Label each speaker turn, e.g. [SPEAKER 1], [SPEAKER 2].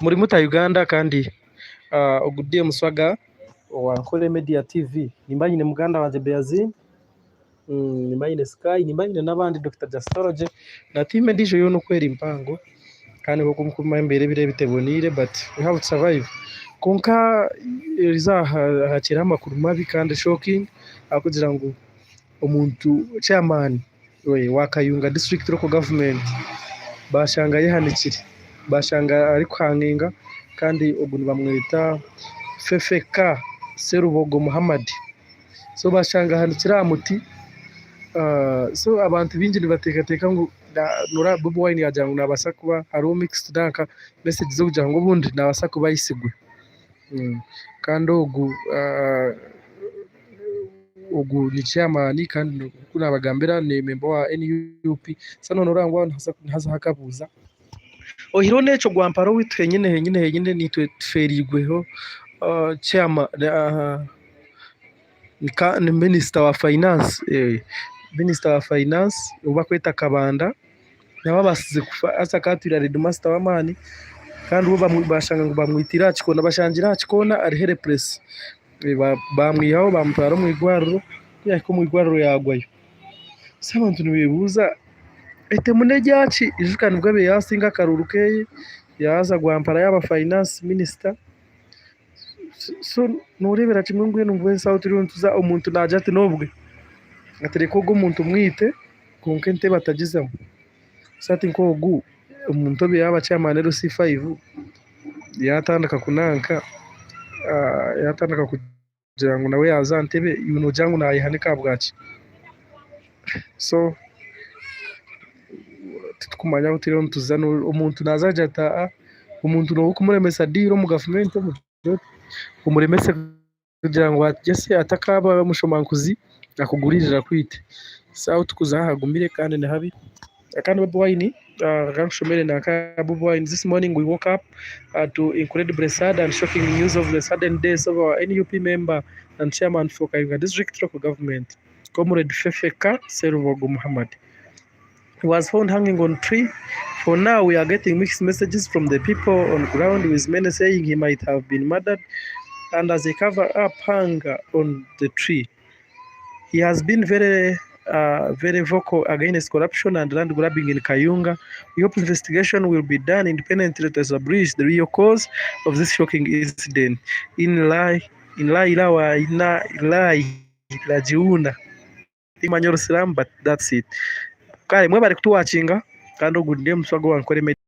[SPEAKER 1] muri muta Uganda kandi ogudiye muswaga wa Nkole Media TV nimba nyine muganda wanje Beazin nimba nyine Sky nimba nyine nabandi Dr. Jastoroje na team ndijo yo no kwera impango kandi ko kumukuma imbere bire bitebonire but we have to survive konka hakira amakuru mabi kandi shocking akugira ngo umuntu chairman we wakayunga district local government bashanga yihanikire bashanga ari kwanginga kandi uguntu bamwita FFK Serubogo Muhammad so bashanga hanikira muti so abantu binjini batekateka ngo nura Bobi Wine yajanga nabasa kuba haro mixed danka message zo kujanga ngo bundi nabasa kuba yisigwe kandi ugu ni chairman kandi kuna bagambira ni member wa NUP sano norangwa ntaza hakabuza ohiro neco gwamparo witwe nyine nitwe tferigweho chairman ni minister wa finance minister wa finance uba kweta Kabanda nabo basize kufa asa katira red master wa mani kandi uba bashanga ngo bamwitira kikona bashangira kikona ari here press bamwihaho bamutwara mu igwaruro yako mu igwaruro yagwayo sabantu nibibuza ete munejyaci ijukana ubwo be yasinga karurukeye yaza gwampara yaba finance minister so nurebera kimwe ngweno ngwe South Runtuza umuntu naje ati nobwe atereko go umuntu mwite konkente batagizemo sati nko gu umuntu be yaba chairman C5 yatandaka kunanka yatandaka kugira ngo nawe yazantebe ibintu jangu nayihanika bwaci so tukumanya utiro ntuzana umuntu nazaje ata umuntu no kumuremesa diro mu government umuremese kugira ngo agese atakaba mushomankuzi akugurira kwite sawa tukuzahagumire kandi ne habi kandi Bobi Wine ganshomere naka Bobi Wine this morning we woke up to incredibly sad and shocking news of the sudden death of our NUP member and chairman for Kayunga district local government Comrade FFK Serubogo Muhammad. He was found hanging on tree. For now, we are getting mixed messages from the people on ground, with many saying he might have been murdered, and as they cover up hung on the tree. He has been very vocal against corruption and land grabbing in Kayunga. We hope investigation will be done independently to establish the real cause of this shocking incident. Imanyoro Salam, but that's it. Kale mwe bari kutuwachinga kandi ugundiye muswago wa Nkole Media.